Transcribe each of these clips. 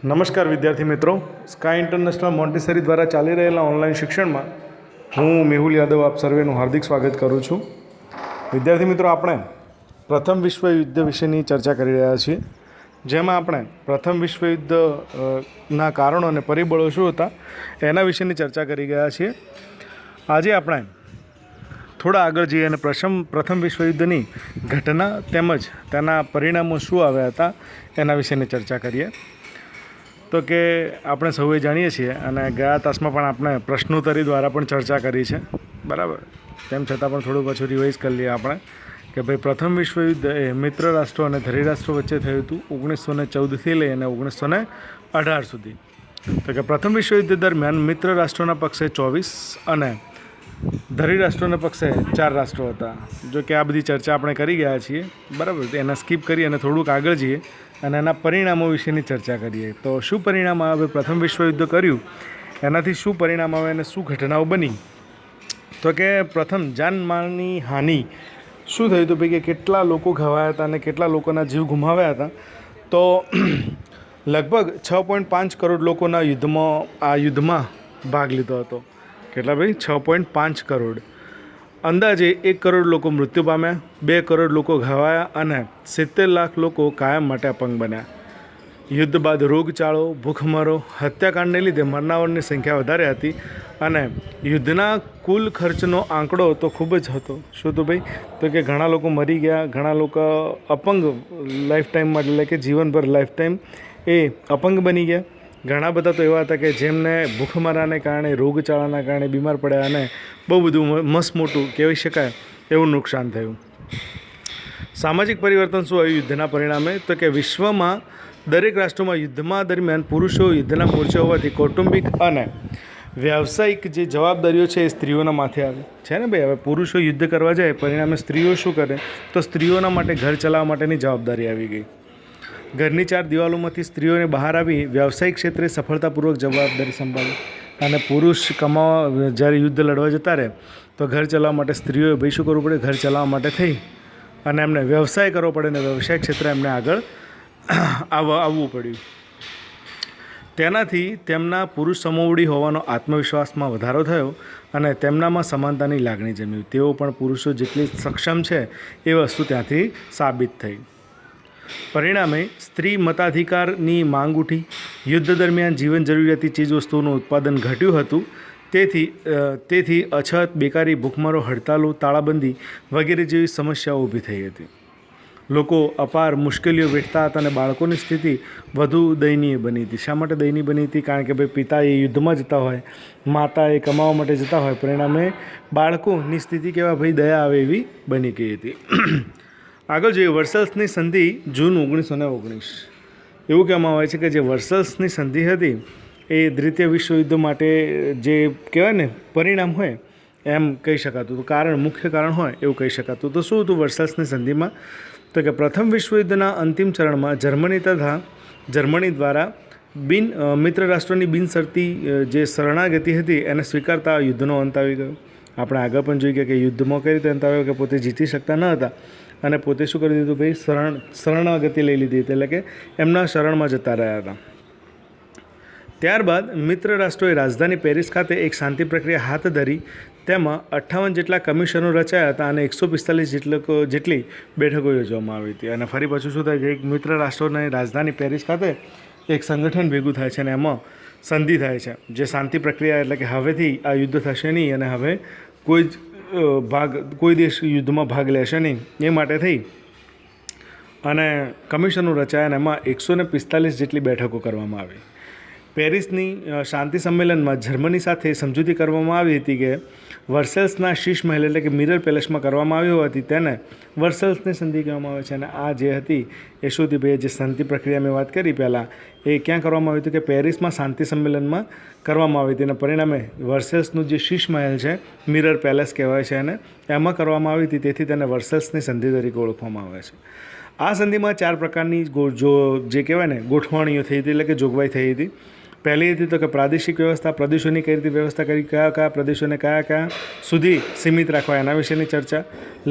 નમસ્કાર વિદ્યાર્થી મિત્રો, સ્કાય ઇન્ટરનેશનલ મોન્ટેસરી દ્વારા ચાલી રહેલા ઓનલાઈન શિક્ષણમાં હું મેહુલ યાદવ આપ સર્વેનું હાર્દિક સ્વાગત કરું છું. વિદ્યાર્થી મિત્રો, આપણે પ્રથમ વિશ્વયુદ્ધ વિશેની ચર્ચા કરી રહ્યા છીએ, જેમાં આપણે પ્રથમ વિશ્વયુદ્ધના કારણો અને પરિબળો શું હતા એના વિશેની ચર્ચા કરી ગયા છીએ. આજે આપણે થોડા આગળ જઈએ અને પ્રથમ વિશ્વયુદ્ધની ઘટના તેમજ તેના પરિણામો શું આવ્યા હતા એના વિશેની ચર્ચા કરીએ. તો કે આપણે સૌએ જાણીએ છીએ અને ગયા તાસમાં પણ આપણે પ્રશ્નોત્તરી દ્વારા પણ ચર્ચા કરી છે, બરાબર. તેમ છતાં પણ થોડું પાછું રિવાઇઝ કરી લઈએ આપણે કે ભાઈ પ્રથમ વિશ્વયુદ્ધ એ મિત્ર રાષ્ટ્રો અને ધરી રાષ્ટ્રો વચ્ચે થયું હતું 1914થી લઈ અને 1918 સુધી. તો કે પ્રથમ વિશ્વયુદ્ધ દરમિયાન મિત્ર રાષ્ટ્રોના પક્ષે 24 અને ધરી રાષ્ટ્રોના પક્ષે 4 રાષ્ટ્રો હતા. જો કે આ બધી ચર્ચા આપણે કરી ગયા છીએ, બરાબર. એના સ્કીપ કરી અને થોડુંક આગળ જઈએ અને એના પરિણામો વિશેની ચર્ચા કરીએ. તો શું પરિણામ આવે? પ્રથમ વિશ્વયુદ્ધ કર્યું એનાથી શું પરિણામ આવે અને શું ઘટનાઓ બની? તો કે પ્રથમ જાનમાલની હાનિ શું થયું હતું? ભાઈ કે કેટલા લોકો ઘવાયા હતા અને કેટલા લોકોના જીવ ગુમાવ્યા હતા? તો લગભગ 6.5 કરોડ લોકોના યુદ્ધમાં ભાગ લીધો હતો. કેટલા ભાઈ? 6.5 કરોડ. અંદાજે 1 કરોડ લોકો મૃત્યુ પામ્યા, 2 કરોડ લોકો ઘવાયા અને 70 લાખ લોકો કાયમ માટે અપંગ બન્યા. યુદ્ધ બાદ રોગચાળો, ભૂખમરો, હત્યાકાંડને લીધે મરનારની સંખ્યા વધારે હતી અને યુદ્ધના કુલ ખર્ચનો આંકડો તો ખૂબ જ હતો. શું તો ભાઈ? તો કે ઘણા લોકો મરી ગયા, ઘણા લોકો અપંગ લાઈફ ટાઈમમાં, એટલે કે જીવનભર લાઈફ ટાઈમ એ અપંગ બની ગયા. ઘણા બધા તો એવા હતા કે જેમને ભૂખમરાને કારણે, રોગચાળાના કારણે બીમાર પડ્યા અને બહુ બધું મસ્ત મોટું કહેવાય શકાય એવું નુકસાન થયું. સામાજિક પરિવર્તન શું આવ્યું યુદ્ધના પરિણામે? તો કે વિશ્વમાં દરેક રાષ્ટ્રોમાં યુદ્ધમાં દરમિયાન પુરુષો યુદ્ધના મોરચે હોવાથી કૌટુંબિક અને વ્યાવસાયિક જે જવાબદારીઓ છે એ સ્ત્રીઓના માથે આવી છે ને ભાઈ. હવે પુરુષો યુદ્ધ કરવા જાય, પરિણામે સ્ત્રીઓ શું કરે? તો સ્ત્રીઓના માટે ઘર ચલાવવા માટેની જવાબદારી આવી ગઈ. ઘરની 4 દિવાલોમાંથી સ્ત્રીઓને બહાર આવી વ્યવસાયિક ક્ષેત્રે સફળતાપૂર્વક જવાબદારી સંભાળી. અને પુરુષ કમાવા જ્યારે યુદ્ધ લડવા જતા રહે તો ઘર ચલાવવા માટે સ્ત્રીઓએ ભાઈ શું કરવું પડે? ઘર ચલાવવા માટે થઈ અને એમને વ્યવસાય કરવો પડે અને વ્યવસાય ક્ષેત્રે એમને આગળ આવવું પડ્યું. તેનાથી તેમના પુરુષ સમોવડી હોવાનો આત્મવિશ્વાસમાં વધારો થયો અને તેમનામાં સમાનતાની લાગણી જમી. તેઓ પણ પુરુષો જેટલી સક્ષમ છે એ વસ્તુ ત્યાંથી સાબિત થઈ. પરિણામે સ્ત્રી મતાધિકારની માંગ ઉઠી. યુદ્ધ દરમિયાન જીવન જરૂરિયાતી ચીજવસ્તુઓનું ઉત્પાદન ઘટ્યું હતું. તેથી અછત, બેકારી, ભૂખમરો, હડતાલો, તાળાબંધી વગેરે જેવી સમસ્યાઓ ઊભી થઈ હતી. લોકો અપાર મુશ્કેલીઓ વેઠતા હતા અને બાળકોની સ્થિતિ વધુ દયનીય બની હતી. શા માટે દયનીય બની હતી? કારણ કે ભાઈ પિતા એ યુદ્ધમાં જતા હોય, માતા એ કમાવા માટે જતા હોય, પરિણામે બાળકોની સ્થિતિ કેવા ભાઈ દયા આવે એવી બની ગઈ હતી. આગળ જોઈએ વર્સલ્સની સંધિ જૂન 1919. એવું કહેવામાં આવે છે કે જે વર્સલ્સની સંધિ હતી એ દ્વિતીય વિશ્વયુદ્ધ માટે જે કહેવાય ને પરિણામ હોય એમ કહી શકાતું હતું. મુખ્ય કારણ હોય એવું કહી શકાતું. તો શું હતું વર્સલ્સની સંધિમાં? તો કે પ્રથમ વિશ્વયુદ્ધના અંતિમ ચરણમાં જર્મની દ્વારા મિત્ર રાષ્ટ્રોની બિનશરતી જે શરણાગતિ હતી એને સ્વીકારતા યુદ્ધનો અંત આવી ગયો. આપણે આગળ પણ જોઈ ગયા કે યુદ્ધમાં કઈ રીતે અંત આવ્યો કે પોતે જીતી શકતા ન હતા અને પોતે શું કરી દીધું ભાઈ? શરણાગતિ લઈ લીધી હતી, એટલે કે એમના શરણમાં જતા રહ્યા હતા. ત્યારબાદ મિત્ર રાષ્ટ્રોએ રાજધાની પેરિસ ખાતે એક શાંતિ પ્રક્રિયા હાથ ધરી. તેમાં 58 જેટલા કમિશનો રચાયા હતા અને 145 જેટલી બેઠકો યોજવામાં આવી હતી. અને ફરી પાછું શું થાય છે? એક મિત્ર રાષ્ટ્રોની રાજધાની પેરિસ ખાતે એક સંગઠન ભેગું થાય છે અને એમાં સંધિ થાય છે, જે શાંતિ પ્રક્રિયા, એટલે કે હવેથી આ યુદ્ધ થશે નહીં અને હવે કોઈ દેશ યુદ્ધમાં ભાગ લેશે નહીં એ માટે થઈ અને કમિશનો રચાયા અને એમાં 145 જેટલી બેઠકો કરવામાં આવી. પેરિસની શાંતિ સંમેલનમાં જર્મની સાથે સમજૂતી કરવામાં આવી હતી કે વર્સેલ્સના શીશ મહેલ, એટલે કે મિરર પેલેસમાં કરવામાં આવી હોવાથી તેને વર્સેલ્સની સંધિ કહેવામાં આવે છે. અને આ જે હતી એ શું હતી ભાઈ? જે શાંતિ પ્રક્રિયા મેં વાત કરી પહેલાં, એ ક્યાં કરવામાં આવી હતી? કે પેરિસમાં શાંતિ સંમેલનમાં કરવામાં આવી હતી અને પરિણામે વર્સેલ્સનું જે શીશ મહેલ છે, મિરર પેલેસ કહેવાય છે, અને એમાં કરવામાં આવી હતી. તેથી તેને વર્સેલ્સની સંધિ તરીકે ઓળખવામાં આવે છે. આ સંધિમાં 4 પ્રકારની જે કહેવાય ને ગોઠવણીઓ થઈ હતી, એટલે કે જોગવાઈ થઈ હતી. પહેલી હતી તો કે પ્રાદેશિક વ્યવસ્થા, પ્રદેશોની કઈ રીતે વ્યવસ્થા કરી, કયા પ્રદેશોને કયા સુધી સીમિત રાખવા એના વિશેની ચર્ચા.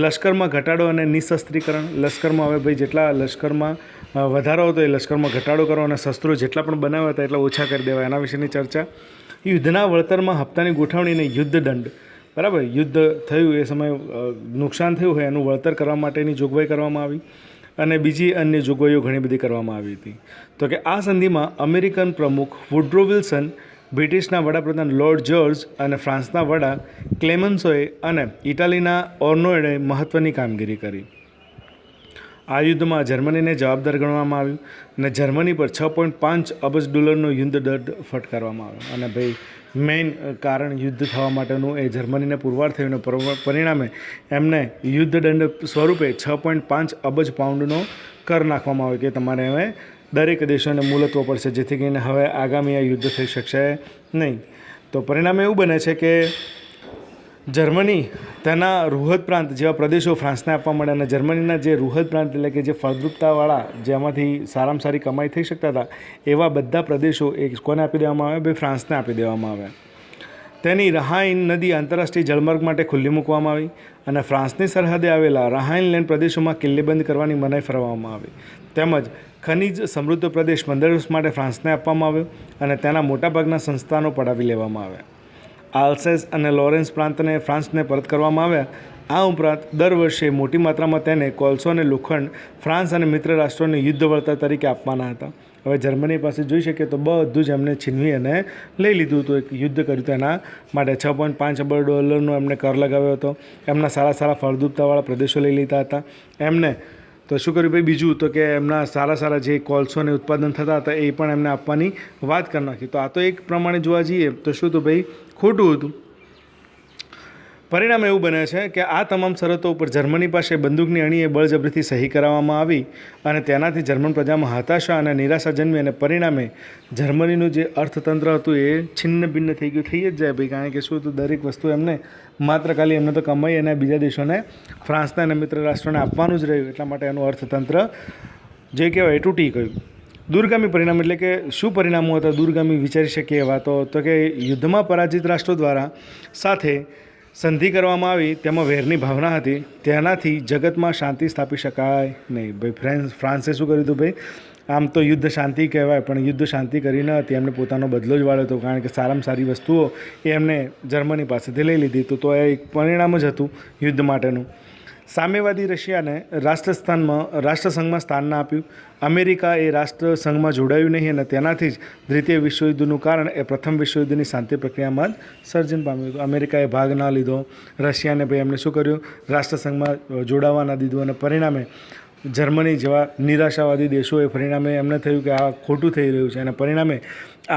લશ્કરમાં ઘટાડો અને નિશસ્ત્રીકરણ. લશ્કરમાં હવે ભાઈ જેટલા લશ્કરમાં વધારો હતો એ લશ્કરમાં ઘટાડો કરો અને શસ્ત્રો જેટલા પણ બનાવ્યા હતા એટલા ઓછા કરી દેવા, એના વિશેની ચર્ચા. યુદ્ધના વળતરમાં હપ્તાની ગોઠવણી અને યુદ્ધ દંડ, બરાબર, યુદ્ધ થયું એ સમયે નુકસાન થયું હોય એનું વળતર કરવા માટેની જોગવાઈ કરવામાં આવી. અને બીજી અન્ય જોગવાઈઓ ઘણી બધી કરવામાં આવી હતી. તો કે આ સંધિમાં અમેરિકન પ્રમુખ વુડ્રો વિલ્સન, બ્રિટિશના વડાપ્રધાન લોર્ડ જ્યોર્જ અને ફ્રાન્સના વડા ક્લેમન્સોએ અને ઇટાલીના ઓર્નોએ મહત્ત્વની કામગીરી કરી. આ યુદ્ધમાં જર્મનીને જવાબદાર ગણવામાં આવ્યું અને જર્મની પર $6.5 અબજ યુદ્ધ દંડ ફટકારવામાં આવ્યો. અને ભાઈ મેઇન કારણ યુદ્ધ થવા માટેનું એ જર્મનીને પુરવાર થયું અને પરિણામે એમને યુદ્ધ દંડ સ્વરૂપે $6.5 અબજ કર નાખવામાં આવ્યો કે તમારે હવે દરેક દેશોને મૂલતવો પડશે, જેથી કરીને હવે આગામી આ યુદ્ધ થઈ શકશે નહીં. તો પરિણામે એવું બને છે કે જર્મની તેના રૂહદ પ્રાંત જેવા પ્રદેશો ફ્રાન્સને આપવા માંડે અને જર્મનીના જે રૂહદ પ્રાંત એટલે કે જે ફળદ્રુપતાવાળા, જેમાંથી સારામાં સારી કમાઈ થઈ શકતા હતા, એવા બધા પ્રદેશો એ કોને આપી દેવામાં આવે? ભાઈ ફ્રાન્સને આપી દેવામાં આવે. તેની રહાઇન નદી આંતરરાષ્ટ્રીય જળમાર્ગ માટે ખુલ્લી મૂકવામાં આવી અને ફ્રાન્સની સરહદે આવેલા રહાઇનલેન્ડ પ્રદેશોમાં કિલ્લેબંધ કરવાની મનાઈ ફરવામાં આવી. તેમજ ખનિજ સમૃદ્ધ પ્રદેશ 15 વર્ષ માટે ફ્રાન્સને આપવામાં આવ્યો અને તેના મોટાભાગના સંસ્થાનો પડાવી લેવામાં આવ્યા. આલ્સેસ અને લોરેન્સ પ્રાંતને ફ્રાન્સને પરત કરવામાં આવ્યા. આ ઉપરાંત દર વર્ષે મોટી માત્રામાં તેને કોલસો અને લોખંડ ફ્રાન્સ અને મિત્ર રાષ્ટ્રોને યુદ્ધ વળતર તરીકે આપવાના હતા. હવે જર્મની પાસે જોઈ શકીએ તો બધું જ એમને છીનવી અને લઈ લીધું હતું. એક યુદ્ધ કર્યું હતું એના માટે $6.5 અબજ એમને કર લગાવ્યો હતો. એમના સારા સારા ફળદ્રુપતાવાળા પ્રદેશો લઈ લીધા હતા એમને. તો શું કર્યું ભાઈ? બીજું તો કે એમના સારા સારા જે કોલસોને ઉત્પાદન થતા હતા એ પણ એમને આપવાની વાત કરી નાખી. તો આ તો એક પ્રમાણે જોવા જઈએ તો શું તો ભાઈ ખોટું હતું. પરિણામ એવું બને છે કે આ તમામ શરતો ઉપર જર્મની પાસે બંદૂકની અણીએ બળજબરીથી સહી કરાવવામાં આવી અને તેનાથી જર્મન પ્રજામાં હતાશા અને નિરાશા જન્મી અને પરિણામે જર્મનીનું જે અર્થતંત્ર હતું એ છિન્ન ભિન્ન થઈ ગયું. થઈ જ જાય ભાઈ, કારણ કે શું હતું, દરેક વસ્તુ એમને માત્ર ખાલી એમને તો કમાઈ અને બીજા દેશોને, ફ્રાન્સના અને મિત્ર રાષ્ટ્રોને આપવાનું જ રહ્યું. એટલા માટે એનું અર્થતંત્ર જે કહેવાય એ તૂટી ગયું. દૂરગામી પરિણામ એટલે કે શું પરિણામો હતા દૂરગામી વિચારી શકીએ એવા? તો કે યુદ્ધમાં પરાજિત રાષ્ટ્રો દ્વારા સાથે સંધિ કરવામાં આવી, તેમાં વેરની ભાવના હતી, તેનાથી જગતમાં શાંતિ સ્થાપી શકાય નહીં. ભાઈ ફ્રાન્સે શું કર્યું હતું? ભાઈ આમ તો યુદ્ધ શાંતિ કહેવાય, પણ યુદ્ધ શાંતિ કરી ન હતી, એમને પોતાનો બદલો જ વાળ્યો હતો, કારણ કે સારામાં સારી વસ્તુઓ એ એમને જર્મની પાસેથી લઈ લીધી. તો એ એક પરિણામ જ હતું યુદ્ધ માટેનું. સામ્યવાદી રશિયાને રાષ્ટ્રસંઘમાં સ્થાન ના આપ્યું. અમેરિકા એ રાષ્ટ્રસંઘમાં જોડાયું નહીં અને તેનાથી જ દ્વિતીય વિશ્વયુદ્ધનું કારણ એ પ્રથમ વિશ્વયુદ્ધની શાંતિ પ્રક્રિયામાં જ સર્જન પામ્યું હતું. અમેરિકાએ ભાગ ના લીધો, રશિયાને ભાઈ એમને શું કર્યું? રાષ્ટ્રસંઘમાં જોડાવા ના દીધું અને પરિણામે જર્મની જેવા નિરાશાવાદી દેશોએ પરિણામે એમને થયું કે આ ખોટું થઈ રહ્યું છે અને પરિણામે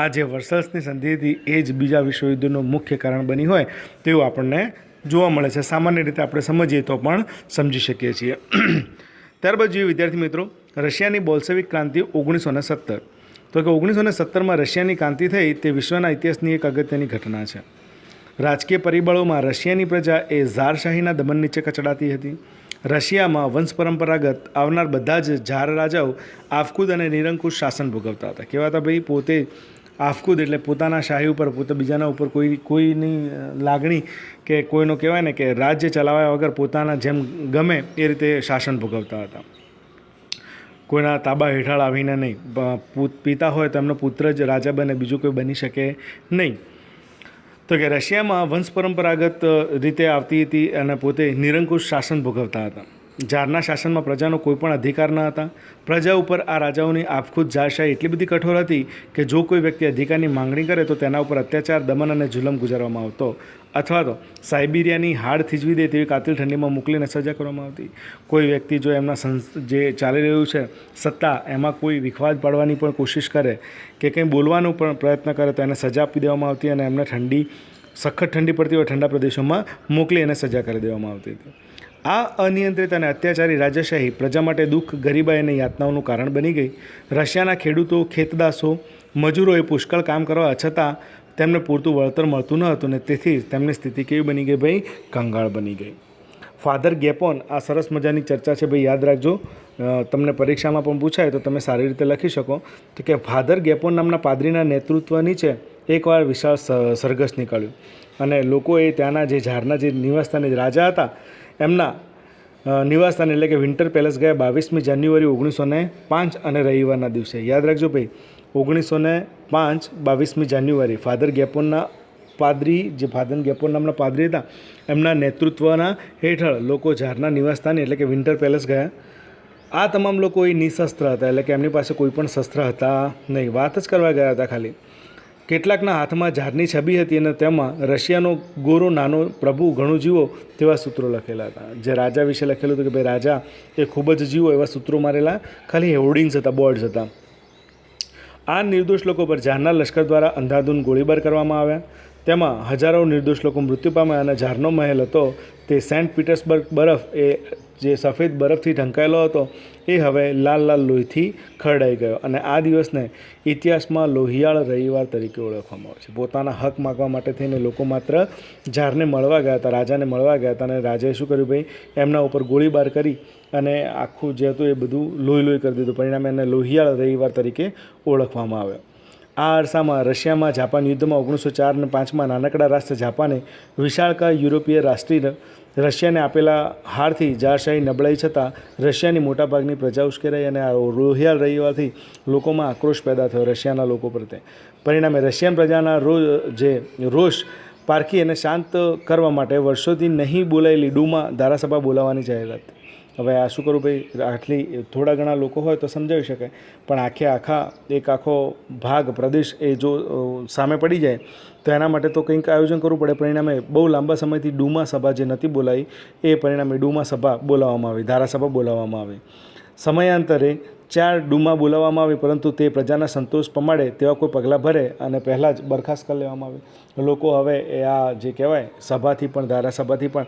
આ જે વર્સલ્સની સંધિ હતી એ જ બીજા વિશ્વયુદ્ધનું મુખ્ય કારણ બની હોય તેવું આપણને જોવા મળે છે. સામાન્ય રીતે આપણે સમજીએ તો પણ સમજી શકીએ છીએ. ત્યારબાદ જોઈએ વિદ્યાર્થી મિત્રો, રશિયાની બોલ્શેવિક ક્રાંતિ 1917. તો કે 1917માં રશિયાની ક્રાંતિ થઈ તે વિશ્વના ઇતિહાસની એક અગત્યની ઘટના છે. રાજકીય પરિબળોમાં રશિયાની પ્રજા એ ઝારશાહીના દમન નીચે કચડાતી હતી. રશિયામાં વંશ પરંપરાગત આવનાર બધા જ ઝાર રાજાઓ આફકૂદ અને નિરંકુશ શાસન ભોગવતા હતા. કેવા હતા ભાઈ? પોતે આફકૂદ એટલે પોતાના શાહી ઉપર, પોતે બીજાના ઉપર કોઈની લાગણી કે કોઈનો કહેવાય ને કે રાજ્ય ચલાવ્યા વગર પોતાના જેમ ગમે એ રીતે શાસન ભોગવતા હતા. કોઈના તાબા હેઠળ આવીને નહીં. પિતા હોય તો એમનો પુત્ર જ રાજા બને, બીજું કોઈ બની શકે નહીં. તો કે રશિયામાં વંશ પરંપરાગત રીતે આવતી હતી અને પોતે નિરંકુશ શાસન ભોગવતા હતા. ઝારના શાસનમાં પ્રજાનો કોઈ પણ અધિકાર ન હતા. પ્રજા ઉપર આ રાજાઓની આફખુદ ઝારશાહી એટલી બધી કઠોર હતી કે જો કોઈ વ્યક્તિ અધિકારની માંગણી કરે તો તેના ઉપર અત્યાચાર, દમન અને જુલમ ગુજારવામાં આવતો, અથવા તો સાઇબિરિયાની હાડ થીજવી દે તેવી કાતિલ ઠંડીમાં મોકલીને સજા કરવામાં આવતી. કોઈ વ્યક્તિ જો એમના જે ચાલી રહ્યું છે સત્તા, એમાં કોઈ વિખવાદ પાડવાની પણ કોશિશ કરે કે કંઈ બોલવાનો પણ પ્રયત્ન કરે તો એને સજા આપી દેવામાં આવતી અને એમને સખત ઠંડી પડતી હોય ઠંડા પ્રદેશોમાં મોકલી એને સજા કરી દેવામાં આવતી હતી. આ અનિયંત્રિત અને અત્યાચારી રાજાશાહી પ્રજા માટે દુઃખ, ગરીબાઈ અને યાતનાઓનું કારણ બની ગઈ. રશિયાના ખેડૂતો, ખેતદાસો, મજૂરોએ પુષ્કળ કામ કરવા છતાં તેમને પૂરતું વળતર મળતું ન હતું ને તેથી તેમની સ્થિતિ કેવી બની ગઈ ભાઈ? કંગાળ બની ગઈ. ફાધર ગેપોન, આ સરસ મજાની ચર્ચા છે ભાઈ, યાદ રાખજો. તમને પરીક્ષામાં પણ પૂછાય તો તમે સારી રીતે લખી શકો. તો કે ફાધર ગેપોન નામના પાદરીના નેતૃત્વ નીચે એકવાર વિશાળ સરઘસ નીકળ્યું અને લોકોએ ત્યાંના જે ઝારના જે નિવાસસ્થાને રાજા હતા એમના નિવાસસ્થાન એટલે કે વિન્ટર પેલેસ ગયા 22મી જાન્યુઆરી 1905 અને રવિવારના દિવસે. યાદ રાખજો ભાઈ, 1905 22મી જાન્યુઆરી ફાધર ગેપોનના પાદરી, જે ફાધર ગેપોન નામના પાદરી હતા, એમના નેતૃત્વના હેઠળ લોકો ઝારના નિવાસસ્થાન એટલે કે વિન્ટર પેલેસ ગયા. આ તમામ લોકો એ નિશસ્ત્ર હતા, એટલે કે એમની પાસે કોઈ પણ શસ્ત્ર હતા નહીં, વાત જ કરવા ગયા હતા ખાલી. કેટલાકના હાથમાં ઝારની છબી હતી અને તેમાં રશિયાનો ગોરો નાનો પ્રભુ ઘણું જીવો તેવા સૂત્રો લખેલા હતા. જે રાજા વિશે લખેલું હતું કે ભાઈ રાજા એ ખૂબ જ જીવો એવા સૂત્રો મારેલા ખાલી હોર્ડિંગ્સ હતા, બોર્ડ્સ હતા. આ નિર્દોષ લોકો પર ઝારના લશ્કર દ્વારા અંધાધૂંધ ગોળીબાર કરવામાં આવ્યા. તેમાં હજારો નિર્દોષ લોકો મૃત્યુ પામ્યા અને ઝારનો મહેલ હતો તે સેન્ટ પીટર્સબર્ગ બરફ, એ જે સફેદ બરફથી ઢંકાયેલો હતો, એ હવે લાલ લાલ લોહીથી ખરડાઈ ગયો. અને આ દિવસને ઇતિહાસમાં લોહિયાળ રવિવાર તરીકે ઓળખવામાં આવે છે. પોતાના હક માગવા માટે થઈને લોકો માત્ર ઝારને મળવા ગયા હતા, રાજાને મળવા ગયા હતા, અને રાજાએ શું કર્યું ભાઈ, એમના ઉપર ગોળીબાર કરી અને આખું જે હતું એ બધું લોહી લોહી કરી દીધું. પરિણામે એને લોહિયાળ રવિવાર તરીકે ઓળખવામાં આવ્યો. આ અરસામાં રશિયામાં જાપાન યુદ્ધમાં 1904 અને 5માં નાનકડા રાષ્ટ્ર જાપાને વિશાળકાય યુરોપીય રાષ્ટ્રીય રશિયાને આપેલા હારથી ઝારશાહી નબળાઈ છતાં રશિયાની મોટાભાગની પ્રજા ઉશ્કેરાઈ અને આ લોહિયાળ રવિવારથી લોકોમાં આક્રોશ પેદા થયો રશિયાના લોકો પ્રત્યે. પરિણામે રશિયન પ્રજાના રોષ પારખી અને શાંત કરવા માટે વર્ષોથી નહીં બોલાયેલી ડૂમા ધારાસભા બોલાવવાની જાહેરાત. હવે આ શું કરું ભાઈ, આટલી થોડા ઘણા લોકો હોય તો સમજાવી શકાય, પણ આખો ભાગ પ્રદેશ એ જો સામે પડી જાય તો એના માટે તો કંઈક આયોજન કરવું પડે. પરિણામે બહુ લાંબા સમયથી ડૂમા સભા જે નથી બોલાવી, એ પરિણામે ડૂમા સભા બોલાવવામાં આવી, ધારાસભા બોલાવવામાં આવી. સમયાંતરે 4 ડૂમા બોલાવવામાં આવી, પરંતુ તે પ્રજાના સંતોષ પમાડે તેવા કોઈ પગલાં ભરે અને પહેલાં જ બરખાસ્ત કરી લેવામાં આવી. લોકો હવે એ આ જે કહેવાય સભાથી પણ, ધારાસભાથી પણ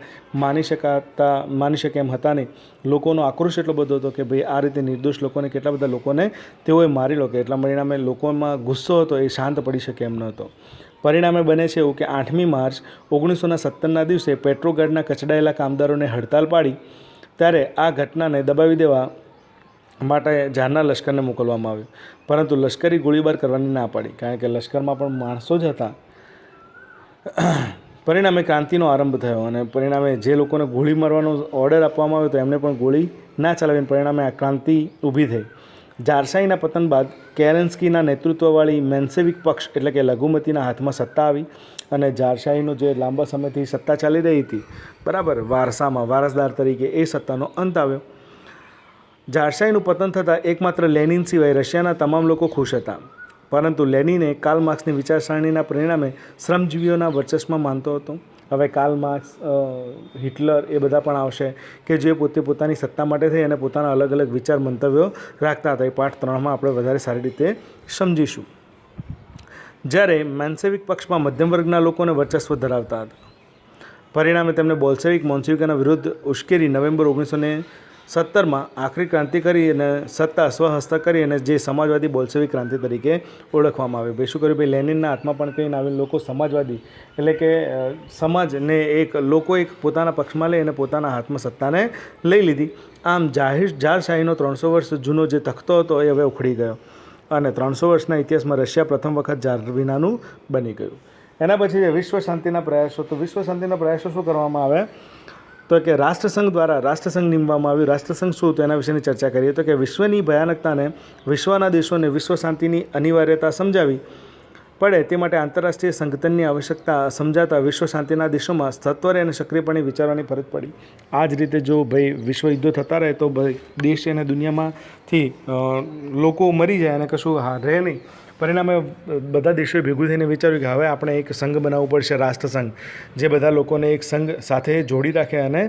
માની શકે એમ હતા નહીં. લોકોનો આક્રોશ એટલો બધો હતો કે ભાઈ આ રીતે નિર્દોષ લોકોને, કેટલા બધા લોકોને તેઓએ મારી લો, કે એટલા પરિણામે લોકોમાં ગુસ્સો હતો એ શાંત પડી શકે એમ ન હતો. પરિણામે બને છે એવું કે 8મી માર્ચ 1970ના દિવસે પેટ્રોગાર્ડના કચડાયેલા કામદારોને હડતાલ પાડી, ત્યારે આ ઘટનાને દબાવી દેવા માટે ઝારના લશ્કરને મોકલવામાં આવ્યું. પરંતુ લશ્કરી ગોળીબાર કરવાની ના પાડી, કારણ કે લશ્કરમાં પણ માણસો જ હતા. પરિણામે ક્રાંતિનો આરંભ થયો અને પરિણામે જે લોકોને ગોળી મારવાનો ઓર્ડર આપવામાં આવ્યો તો એમને પણ ગોળી ના ચલાવીને પરિણામે આ ક્રાંતિ ઊભી થઈ. ઝારશાહીના પતન બાદ કેરેન્સ્કીના નેતૃત્વવાળી મેન્સેવિક પક્ષ એટલે કે લઘુમતીના હાથમાં સત્તા આવી અને ઝારશાહીનો જે લાંબા સમયથી સત્તા ચાલી રહી હતી, બરાબર, વારસદાર તરીકે, એ સત્તાનો અંત આવ્યો. ઝારશાહીનું પતન થતાં એકમાત્ર લેનિન સિવાય રશિયાના તમામ લોકો ખુશ હતા. પરંતુ લેનિને કાર્લ માર્ક્સની વિચારસરણીના પરિણામે શ્રમજીવીઓના વર્ચસ્વમાં માનતો હતો. હવે કાર્લ માર્ક્સ, હિટલર એ બધા પણ આવશે કે જે પોતાની સત્તા માટે થઈ અને પોતાના અલગ અલગ વિચાર મંતવ્યો રાખતા હતા. એ પાઠ 3માં આપણે વધારે સારી રીતે સમજીશું. જ્યારે મેન્સેવિક પક્ષમાં મધ્યમ વર્ગના લોકોને વર્ચસ્વ ધરાવતા હતા. પરિણામે તેમને બોલ્શેવિક મોન્સેવિકોના વિરુદ્ધ ઉશ્કેરી નવેમ્બર 1917માં આખરી ક્રાંતિ કરી અને સત્તા સ્વહસ્ત કરી અને જે સમાજવાદી બોલ્શેવિક ક્રાંતિ તરીકે ઓળખવામાં આવી. ભાઈ શું કર્યું ભાઈ, લેનિનના હાથમાં પણ કંઈ આવીને લોકો સમાજવાદી એટલે કે સમાજને લોકો પોતાના પક્ષમાં લઈ અને પોતાના હાથમાં સત્તાને લઈ લીધી. આમ ઝારશાહીનો 300 વર્ષ જૂનો જે તખતો હતો એ હવે ઉખડી ગયો અને 300 વર્ષના ઇતિહાસમાં રશિયા પ્રથમ વખત ઝાર વિનાનું બની ગયું. એના પછી વિશ્વ શાંતિના પ્રયાસો. તો વિશ્વ શાંતિના પ્રયાસો શું કરવામાં આવે તો કે રાષ્ટ્રસંઘ દ્વારા રાષ્ટ્રસંઘ નીમવામાં આવ્યું. રાષ્ટ્રસંઘ શું તો એના વિશેની ચર્ચા કરીએ તો કે વિશ્વની ભયાનકતાને, વિશ્વના દેશોને વિશ્વ શાંતિની અનિવાર્યતા સમજાવી પડે તે માટે આંતરરાષ્ટ્રીય સંગઠનની આવશ્યકતા સમજાતા વિશ્વ શાંતિના દેશોમાં સત્વરે અને સક્રિયપણે વિચારવાની ફરજ પડી. આ જ રીતે જો ભાઈ વિશ્વ યુદ્ધો થતા રહે તો ભાઈ દેશ અને દુનિયામાંથી લોકો મરી જાય અને કશું રહે નહીં. પરિણામે બધા દેશોએ ભેગું થઈને વિચાર્યું કે હવે આપણે એક સંઘ બનાવવું પડશે, રાષ્ટ્રસંઘ, જે બધા લોકોને એક સંઘ સાથે જોડી રાખે અને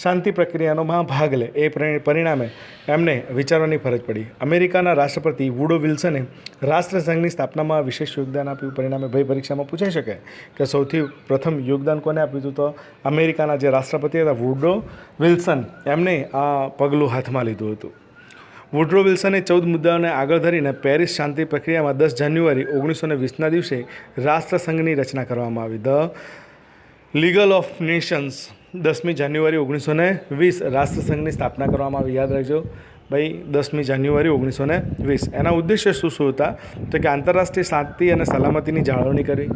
શાંતિ પ્રક્રિયાનો ભાગ લે. એ પરિણામે એમને વિચારવાની ફરજ પડી. અમેરિકાના રાષ્ટ્રપતિ વુડો વિલ્સને રાષ્ટ્રસંઘની સ્થાપનામાં વિશેષ યોગદાન આપ્યું. પરિણામે ભાઈ પરીક્ષામાં પૂછાઈ શકે કે સૌથી પ્રથમ યોગદાન કોને આપ્યું હતું, તો અમેરિકાના જે રાષ્ટ્રપતિ હતા વુડો વિલ્સન, એમને આ પગલું હાથમાં લીધું હતું. વુડરો વિલ્સને 14 મુદ્દાઓને આગળ ધરીને પેરિસ શાંતિ પ્રક્રિયામાં 10 જાન્યુઆરી 1920ના દિવસે રાષ્ટ્રસંઘની રચના કરવામાં આવી. ધ લીગલ ઓફ નેશન્સ 10મી જાન્યુઆરી 1920 રાષ્ટ્રસંઘની સ્થાપના કરવામાં આવી. યાદ રાખજો ભાઈ, 10મી જાન્યુઆરી 1920. એના ઉદ્દેશ્ય શું હતા તો કે આંતરરાષ્ટ્રીય શાંતિ અને સલામતીની જાળવણી કરવી,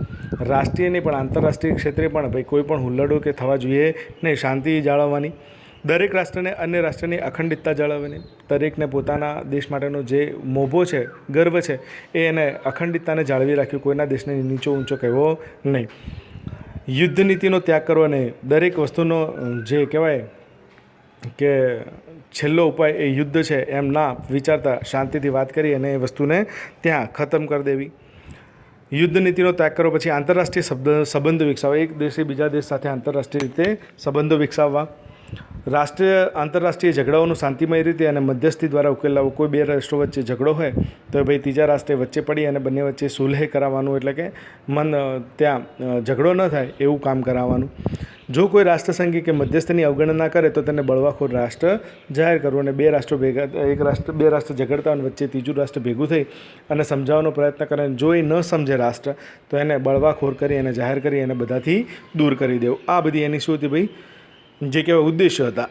રાષ્ટ્રીય નહીં પણ આંતરરાષ્ટ્રીય ક્ષેત્રે પણ ભાઈ કોઈ પણ હુલ્લડો કે થવા જોઈએ નહીં, શાંતિ જાળવવાની. દરેક રાષ્ટ્રને અન્ય રાષ્ટ્રની અખંડિતતા જાળવવાની, દરેકને પોતાના દેશ માટેનો જે મોભો છે, ગર્વ છે, એ એને અખંડિતતાને જાળવી રાખ્યું, કોઈના દેશને નીચો ઊંચો કહેવો નહીં. યુદ્ધ નીતિનો ત્યાગ કરવો નહીં. દરેક વસ્તુનો જે કહેવાય કે છેલ્લો ઉપાય એ યુદ્ધ છે એમ ના વિચારતા શાંતિથી વાત કરી અને એ વસ્તુને ત્યાં ખતમ કરી દેવી. યુદ્ધ નીતિનો ત્યાગ કરો. પછી આંતરરાષ્ટ્રીય સંબંધો વિકસાવવા. એક દેશે બીજા દેશ સાથે આંતરરાષ્ટ્રીય રીતે સંબંધો વિકસાવવા. આંતરરાષ્ટ્રીય ઝઘડાઓનું શાંતિમય રીતે અને મધ્યસ્થી દ્વારા ઉકેલ લાવવો. કોઈ બે રાષ્ટ્રો વચ્ચે ઝઘડો હોય તો ભાઈ ત્રીજા રાષ્ટ્રે વચ્ચે પડી અને બંને વચ્ચે સુલહ કરાવવાનું, એટલે કે ત્યાં ઝઘડો ન થાય એવું કામ કરાવવાનું. જો કોઈ રાષ્ટ્રસંઘી કે મધ્યસ્થની અવગણના કરે તો તેને બળવાખોર રાષ્ટ્ર જાહેર કરવું. અને બે રાષ્ટ્ર ઝઘડતા હોય વચ્ચે ત્રીજું રાષ્ટ્ર ભેગું થઈ અને સમજાવવાનો પ્રયત્ન કરે, જો એ ન સમજે રાષ્ટ્ર તો એને બળવાખોર કરી અને જાહેર કરી અને બધાથી દૂર કરી દેવું. આ બધી એની શું હતી ભાઈ, જે કહેવાય ઉદ્દેશ્ય હતા.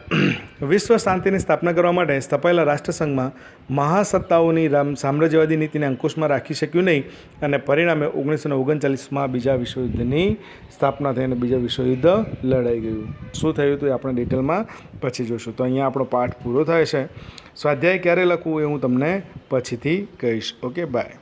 વિશ્વ શાંતિની સ્થાપના કરવા માટે સ્થપાયેલા રાષ્ટ્રસંઘમાં મહાસત્તાઓની સામ્રાજ્યવાદી નીતિને અંકુશમાં રાખી શક્યું નહીં અને પરિણામે 1939માં બીજા વિશ્વયુદ્ધની સ્થાપના થઈ અને બીજા વિશ્વયુદ્ધ લડાઈ ગયું. શું થયું હતું એ આપણે ડિટેલમાં પછી જોઈશું. તો અહીંયા આપણો પાઠ પૂરો થાય છે. સ્વાધ્યાય ક્યારે લખવું એ હું તમને પછીથી કહીશ. Okay, by.